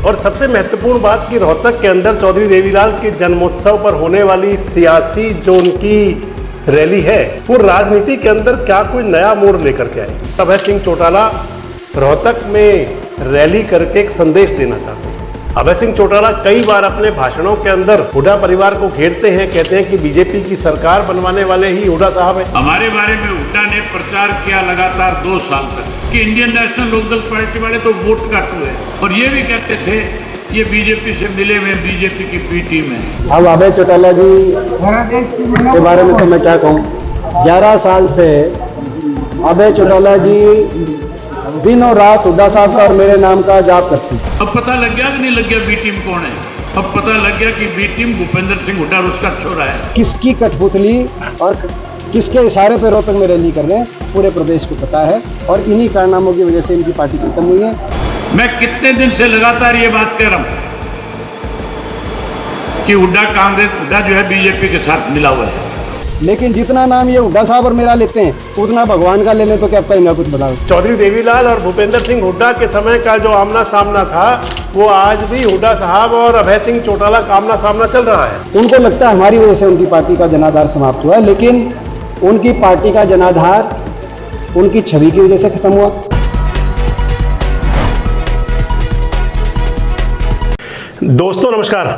और सबसे महत्वपूर्ण बात कि रोहतक के अंदर चौधरी देवीलाल के जन्मोत्सव पर होने वाली सियासी जो उनकी रैली है वो राजनीति के अंदर क्या कोई नया मोड़ लेकर के आए। अभय सिंह चौटाला रोहतक में रैली करके एक संदेश देना चाहते हैं। अभय सिंह चौटाला कई बार अपने भाषणों के अंदर हुड्डा परिवार को घेरते हैं, कहते हैं कि बीजेपी की सरकार बनवाने वाले ही हुड्डा साहब है। हमारे बारे में हुड्डा ने प्रचार किया लगातार 2 साल तक कि इंडियन नेशनल लोकदल पार्टी वाले तो वोट काटू है, और ये भी कहते थे ये बीजेपी से मिले हुए बीजेपी की बी टीम है। अब अभय चौटाला जी के बारे में तो मैं क्या कहूँ, 11 साल से अभय चौटाला जी दिन और रात हुड्डा साहब का और मेरे नाम का जाप करती। अब पता लग गया कि नहीं लग गया बी टीम कौन है? अब पता लग गया कि बी टीम भूपेंद्र सिंह हुड्डा और उसका छोरा है। किसकी कठपुतली और किसके इशारे पे रोहतक में रैली कर रहे हैं पूरे प्रदेश को पता है, और इन्हीं कारनामों की वजह से इनकी पार्टी खत्म हुई है। मैं कितने दिन से लगातार ये बात कह रहा हूं कि हुड्डा जो है बीजेपी के साथ मिला हुआ है, लेकिन जितना नाम ये हुड्डा साहब और मेरा लेते हैं उतना भगवान का ले लें तो क्या पता ही ना कुछ बताओ। चौधरी देवीलाल और भूपेंद्र सिंह हुड्डा के समय का जो आमना सामना था वो आज भी हुड्डा साहब और अभय सिंह चौटाला का आमना सामना चल रहा है। उनको लगता है हमारी वजह से उनकी पार्टी का जनाधार समाप्त हुआ, लेकिन उनकी पार्टी का जनाधार उनकी छवि की वजह से खत्म हुआ। दोस्तों नमस्कार,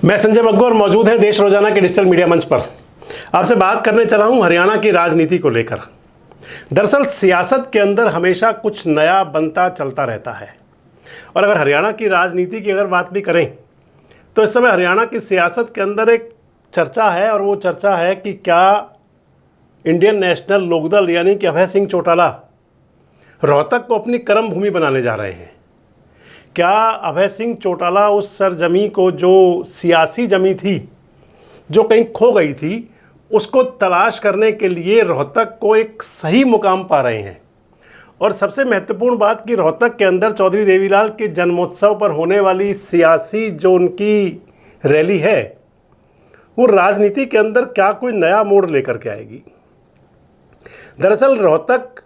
मैं संजय मग्गू और मौजूद है देश रोजाना के डिजिटल मीडिया मंच पर। आपसे बात करने चला हूं हरियाणा की राजनीति को लेकर। दरअसल सियासत के अंदर हमेशा कुछ नया बनता चलता रहता है, और अगर हरियाणा की राजनीति की अगर बात भी करें तो इस समय हरियाणा की सियासत के अंदर एक चर्चा है, और वो चर्चा है कि क्या इंडियन नेशनल लोकदल यानी कि अभय सिंह चौटाला रोहतक को अपनी कर्म भूमि बनाने जा रहे हैं। क्या अभय सिंह चौटाला उस सरजमी को, जो सियासी जमी थी, जो कहीं खो गई थी, उसको तलाश करने के लिए रोहतक को एक सही मुकाम पा रहे हैं। और सबसे महत्वपूर्ण बात कि रोहतक के अंदर चौधरी देवीलाल के जन्मोत्सव पर होने वाली सियासी जो उनकी रैली है वो राजनीति के अंदर क्या कोई नया मोड़ लेकर के आएगी। दरअसल रोहतक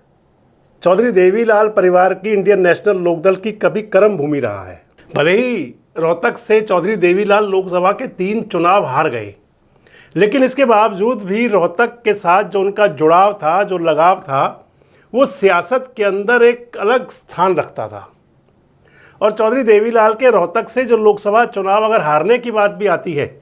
चौधरी देवीलाल परिवार की इंडियन नेशनल लोकदल की कभी कर्म भूमि रहा है। भले ही रोहतक से चौधरी देवीलाल लोकसभा के 3 चुनाव हार गए, लेकिन इसके बावजूद भी रोहतक के साथ जो उनका जुड़ाव था, जो लगाव था, वो सियासत के अंदर एक अलग स्थान रखता था। और चौधरी देवीलाल के रोहतक से जो लोकसभा चुनाव अगर हारने की बात भी आती है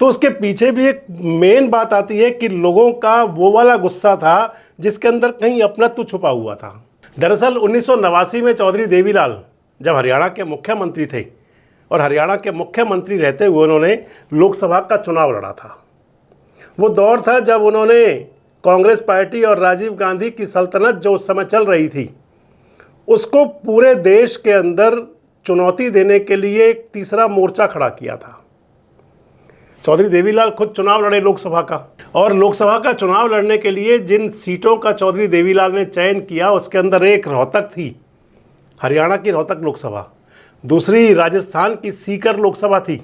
तो उसके पीछे भी एक मेन बात आती है कि लोगों का वो वाला गुस्सा था जिसके अंदर कहीं अपनत्व छुपा हुआ था। दरअसल 1989 में चौधरी देवीलाल जब हरियाणा के मुख्यमंत्री थे, और हरियाणा के मुख्यमंत्री रहते हुए उन्होंने लोकसभा का चुनाव लड़ा था। वो दौर था जब उन्होंने कांग्रेस पार्टी और राजीव गांधी की सल्तनत जो उस समय चल रही थी उसको पूरे देश के अंदर चुनौती देने के लिए एक तीसरा मोर्चा खड़ा किया था। चौधरी देवीलाल खुद चुनाव लड़े लोकसभा का, और लोकसभा का चुनाव लड़ने के लिए जिन सीटों का चौधरी देवीलाल ने चयन किया उसके अंदर एक रोहतक थी, हरियाणा की रोहतक लोकसभा, दूसरी राजस्थान की सीकर लोकसभा थी,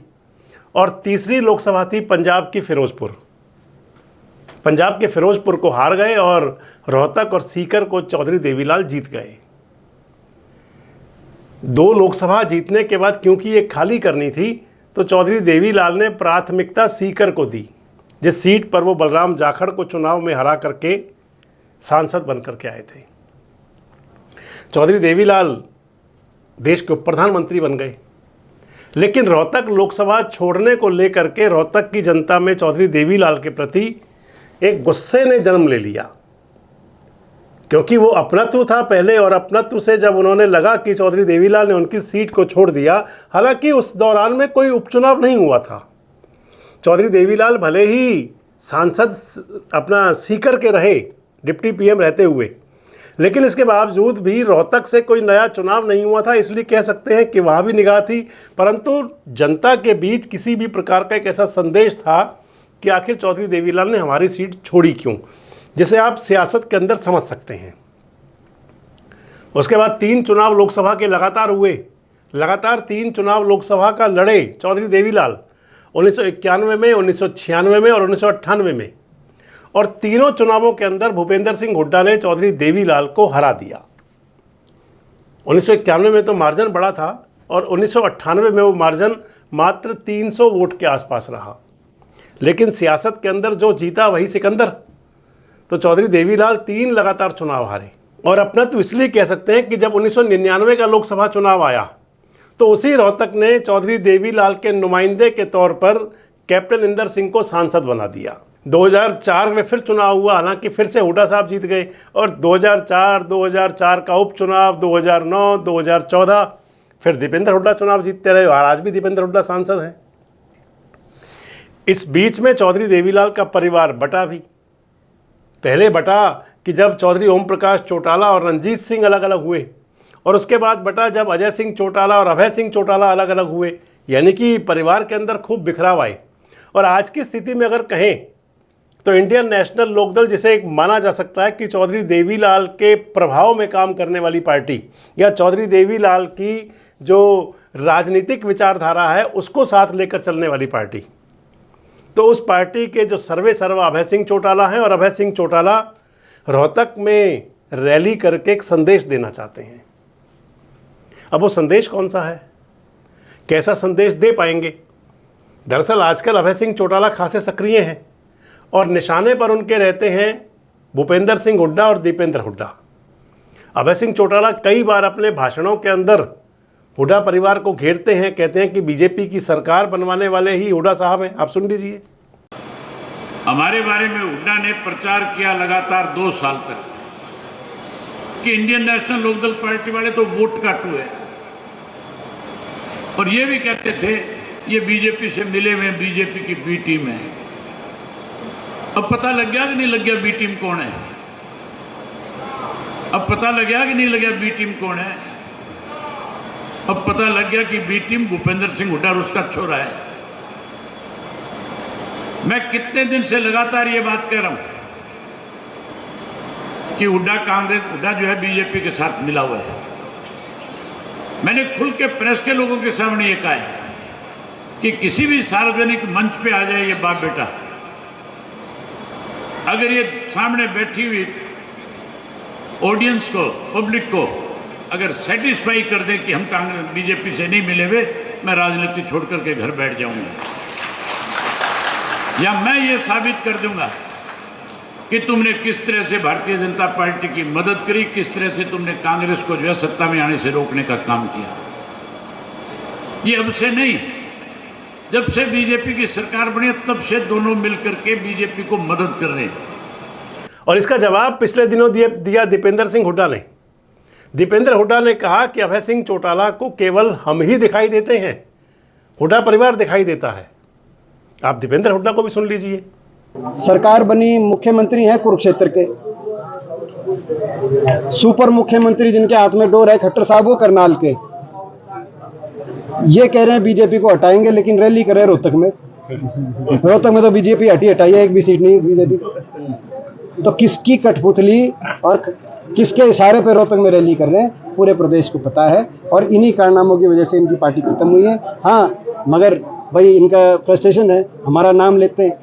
और तीसरी लोकसभा थी पंजाब की फिरोजपुर। पंजाब के फिरोजपुर को हार गए और रोहतक और सीकर को चौधरी देवीलाल जीत गए। 2 लोकसभा जीतने के बाद क्योंकि ये खाली करनी थी तो चौधरी देवीलाल ने प्राथमिकता सीकर को दी, जिस सीट पर वो बलराम जाखड़ को चुनाव में हरा करके सांसद बन करके आए थे। चौधरी देवीलाल देश के उप प्रधानमंत्री बन गए, लेकिन रोहतक लोकसभा छोड़ने को लेकर के रोहतक की जनता में चौधरी देवीलाल के प्रति एक गुस्से ने जन्म ले लिया, क्योंकि वो अपनत्व था पहले, और अपनत्व से जब उन्होंने लगा कि चौधरी देवीलाल ने उनकी सीट को छोड़ दिया, हालांकि उस दौरान में कोई उपचुनाव नहीं हुआ था। चौधरी देवीलाल भले ही सांसद अपना सीकर के रहे डिप्टी पीएम रहते हुए, लेकिन इसके बावजूद भी रोहतक से कोई नया चुनाव नहीं हुआ था, इसलिए कह सकते हैं कि वहाँ भी निगाह थी। परंतु जनता के बीच किसी भी प्रकार का एक ऐसा संदेश था कि आखिर चौधरी देवीलाल ने हमारी सीट छोड़ी क्यों, जिसे आप सियासत के अंदर समझ सकते हैं। उसके बाद 3 चुनाव लोकसभा के लगातार हुए, लगातार 3 चुनाव लोकसभा का लड़े चौधरी देवीलाल 1991 में, 1996 में और 1998 में, और तीनों चुनावों के अंदर भूपेंद्र सिंह हुड्डा ने चौधरी देवीलाल को हरा दिया। 1991 में तो मार्जिन बड़ा था, और 1998 में वो मार्जिन मात्र 300 वोट के आसपास रहा। लेकिन सियासत के अंदर जो जीता वही सिकंदर। तो चौधरी देवीलाल 3 लगातार चुनाव हारे। और अपना तो इसलिए कह सकते हैं कि जब 1999 का लोकसभा चुनाव आया तो उसी रोहतक ने चौधरी देवीलाल के नुमाइंदे के तौर पर कैप्टन इंदर सिंह को सांसद बना दिया। 2004 में फिर चुनाव हुआ, हालांकि फिर से हुड्डा साहब जीत गए। और 2004 का उपचुनाव, 2009, 2014 फिर दीपेंद्र हुड्डा चुनाव जीतते रहे और आज भी दीपेंद्र हुड्डा सांसद हैं। इस बीच में चौधरी देवीलाल का परिवार बटा भी। पहले बटा कि जब चौधरी ओम प्रकाश चौटाला और रंजीत सिंह अलग अलग हुए, और उसके बाद बटा जब अजय सिंह चौटाला और अभय सिंह चौटाला अलग अलग हुए। यानी कि परिवार के अंदर खूब बिखराव आए। और आज की स्थिति में अगर कहें तो इंडियन नेशनल लोकदल, जिसे एक माना जा सकता है कि चौधरी देवीलाल के प्रभाव में काम करने वाली पार्टी या चौधरी देवीलाल की जो राजनीतिक विचारधारा है उसको साथ लेकर चलने वाली पार्टी, तो उस पार्टी के जो सर्वे सर्वा अभय सिंह चौटाला हैं, और अभय सिंह चौटाला रोहतक में रैली करके एक संदेश देना चाहते हैं। अब वो संदेश कौन सा है, कैसा संदेश दे पाएंगे? दरअसल आजकल अभय सिंह चौटाला खासे सक्रिय हैं और निशाने पर उनके रहते हैं भूपेंद्र सिंह हुड्डा और दीपेंद्र हुड्डा। अभय सिंह चौटाला कई बार अपने भाषणों के अंदर हुड्डा परिवार को घेरते हैं, कहते हैं कि बीजेपी की सरकार बनवाने वाले ही हुड्डा साहब हैं। आप सुन लीजिए। हमारे बारे में हुड्डा ने प्रचार किया लगातार 2 साल तक कि इंडियन नेशनल लोकदल पार्टी वाले तो वोट काटू है, और ये भी कहते थे ये बीजेपी से मिले हुए बीजेपी की बी टीम है। अब पता लग गया कि नहीं लग गया बी टीम कौन है? अब पता लग गया कि नहीं लग गया बी टीम कौन है? अब पता लग गया कि बी टीम भूपेंद्र सिंह हुड्डा और उसका छोरा है। मैं कितने दिन से लगातार ये बात कह रहा हूं कि हुड्डा जो है बीजेपी के साथ मिला हुआ है। मैंने खुल के प्रेस के लोगों के सामने ये कहा है कि किसी भी सार्वजनिक मंच पे आ जाए ये बाप बेटा, अगर ये सामने बैठी हुई ऑडियंस को, पब्लिक को अगर सेटिस्फाई कर दे कि हम कांग्रेस बीजेपी से नहीं मिले हुए, मैं राजनीति छोड़ करके घर बैठ जाऊंगा, या मैं ये साबित कर दूंगा कि तुमने किस तरह से भारतीय जनता पार्टी की मदद करी, किस तरह से तुमने कांग्रेस को जो है सत्ता में आने से रोकने का काम किया। ये अब से नहीं, जब से बीजेपी की सरकार बनी तब से दोनों मिलकर के बीजेपी को मदद कर रहे हैं। और इसका जवाब पिछले दिनों दिया दीपेंद्र सिंह हुड्डा ने। दीपेंद्र हुड्डा ने कहा कि अभय सिंह चौटाला को केवल हम ही दिखाई देते हैं, हुड्डा परिवार दिखाई देता है। आप दीपेंद्र हुड्डा को भी सुन लीजिए। सरकार बनी, मुख्यमंत्री हैं कुरुक्षेत्र के, सुपर मुख्यमंत्री जिनके हाथ में डोर है खट्टर साहब वो करनाल के। ये कह रहे हैं बीजेपी को हटाएंगे, लेकिन रैली कर रहे हैं रोहतक में। रोहतक में तो बीजेपी हटाई है, एक भी सीट नहीं बीजेपी। तो किसकी कठपुतली और किसके इशारे पर रोहतक में रैली कर रहे हैं पूरे प्रदेश को पता है, और इन्हीं कारनामों की वजह से इनकी पार्टी खत्म हुई है। हाँ, मगर भाई इनका फ्रस्ट्रेशन है, हमारा नाम लेते हैं,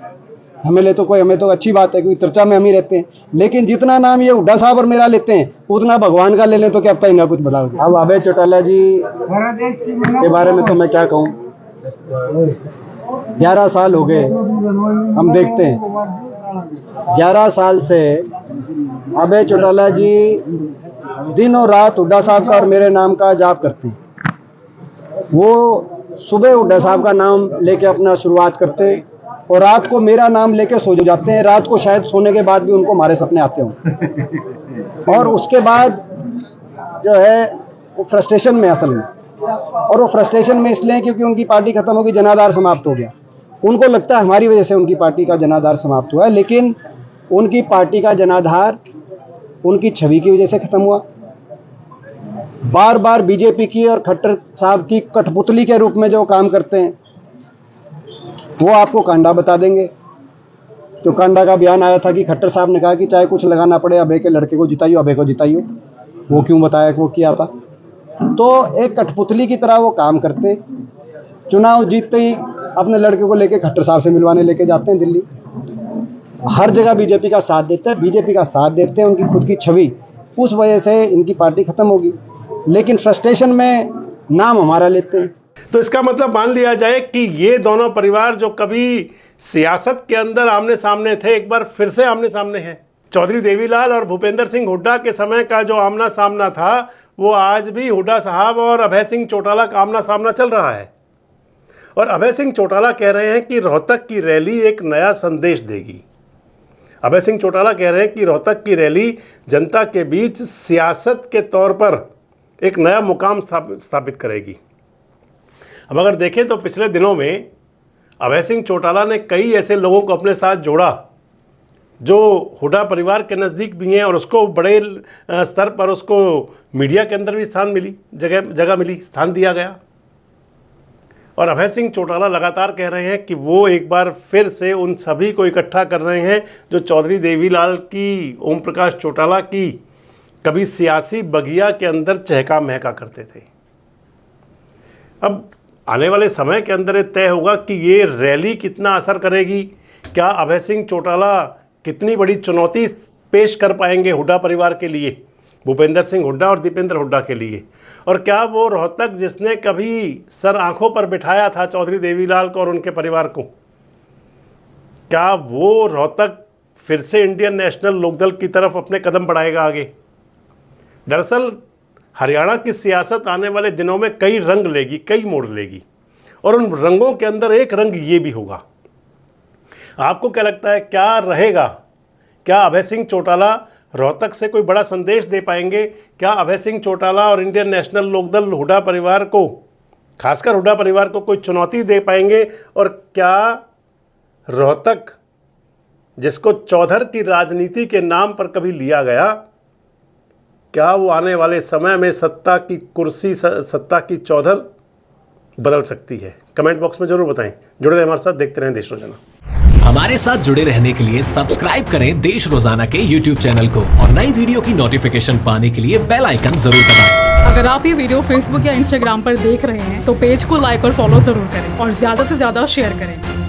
हमें तो अच्छी बात है क्योंकि चर्चा में हम ही रहते हैं, लेकिन जितना नाम ये हुड्डा साहब और मेरा लेते हैं उतना भगवान का ले लें तो क्या पता इनका कुछ बड़ा हो। अब अभय चौटाला जी के बारे में तो मैं क्या कहूँ, 11 साल हो गए हम देखते हैं, 11 साल से अभय चौटाला जी दिन और रात हुड्डा साहब का और मेरे नाम का जाप करते हैं। वो सुबह हुड्डा साहब का नाम लेके अपना शुरुआत करते और रात को मेरा नाम लेके सो जाते हैं। रात को शायद सोने के बाद भी उनको हमारे सपने आते हों, और उसके बाद जो है वो फ्रस्ट्रेशन में असल में, और वो फ्रस्ट्रेशन में इसलिए क्योंकि उनकी पार्टी खत्म होगी, जनाधार समाप्त हो गया। उनको लगता है हमारी वजह से उनकी पार्टी का जनाधार समाप्त हुआ है, लेकिन उनकी पार्टी का जनाधार उनकी छवि की वजह से खत्म हुआ। बार बार बीजेपी की और खट्टर साहब की कठपुतली के रूप में जो काम करते हैं वो आपको कांडा बता देंगे। तो कांडा का बयान आया था कि खट्टर साहब ने कहा कि चाहे कुछ लगाना पड़े अभय के लड़के को जिताइयो, अभय को जिताइयो। वो क्यों बताया कि वो किया था? तो एक कठपुतली की तरह वो काम करते, चुनाव जीतते ही अपने लड़के को लेके खट्टर साहब से मिलवाने लेके जाते हैं दिल्ली। हर जगह बीजेपी का साथ देते हैं, बीजेपी का साथ देते हैं, उनकी खुद की छवि, उस वजह से इनकी पार्टी खत्म होगी। लेकिन फ्रस्ट्रेशन में नाम हमारा लेते हैं। तो इसका मतलब मान लिया जाए कि ये दोनों परिवार जो कभी सियासत के अंदर आमने सामने थे, एक बार फिर से आमने सामने हैं। चौधरी देवीलाल और भूपेंद्र सिंह हुड्डा के समय का जो आमना सामना था, वो आज भी हुड्डा साहब और अभय सिंह चौटाला का आमना सामना चल रहा है। और अभय सिंह चौटाला कह रहे हैं कि रोहतक की रैली एक नया संदेश देगी। अभय सिंह चौटाला कह रहे हैं कि रोहतक की रैली जनता के बीच सियासत के तौर पर एक नया मुकाम स्थापित करेगी। अब अगर देखें तो पिछले दिनों में अभय सिंह चौटाला ने कई ऐसे लोगों को अपने साथ जोड़ा जो हुड्डा परिवार के नज़दीक भी हैं, और उसको बड़े स्तर पर उसको मीडिया के अंदर भी स्थान मिली, जगह मिली, स्थान दिया गया। और अभय सिंह चौटाला लगातार कह रहे हैं कि वो एक बार फिर से उन सभी को इकट्ठा कर रहे हैं जो चौधरी देवीलाल की, ओम प्रकाश चौटाला की कभी सियासी बगिया के अंदर चहका महका करते थे। अब आने वाले समय के अंदर ये तय होगा कि ये रैली कितना असर करेगी, क्या अभय सिंह चौटाला कितनी बड़ी चुनौती पेश कर पाएंगे हुड्डा परिवार के लिए, भूपेंद्र सिंह हुड्डा और दीपेंद्र हुड्डा के लिए, और क्या वो रोहतक जिसने कभी सर आंखों पर बिठाया था चौधरी देवीलाल को और उनके परिवार को, क्या वो रोहतक फिर से इंडियन नेशनल लोकदल की तरफ अपने कदम बढ़ाएगा आगे। दरअसल हरियाणा की सियासत आने वाले दिनों में कई रंग लेगी, कई मोड़ लेगी, और उन रंगों के अंदर एक रंग ये भी होगा। आपको क्या लगता है, क्या रहेगा? क्या अभय सिंह चौटाला रोहतक से कोई बड़ा संदेश दे पाएंगे? क्या अभय सिंह चौटाला और इंडियन नेशनल लोकदल हुड्डा परिवार को, खासकर हुड्डा परिवार को, कोई चुनौती दे पाएंगे? और क्या रोहतक, जिसको चौधर की राजनीति के नाम पर कभी लिया गया, क्या वो आने वाले समय में सत्ता की कुर्सी, सत्ता की चौधर बदल सकती है? कमेंट बॉक्स में जरूर बताएं। जुड़े रहें हमारे साथ, देखते रहें देश रोजाना। हमारे साथ जुड़े रहने के लिए सब्सक्राइब करें देश रोजाना के YouTube चैनल को, और नई वीडियो की नोटिफिकेशन पाने के लिए बेल आइकन जरूर दबाएं। अगर आप ये वीडियो Facebook या Instagram पर देख रहे हैं तो पेज को लाइक और फॉलो जरूर करें और ज्यादा से ज्यादा शेयर करें।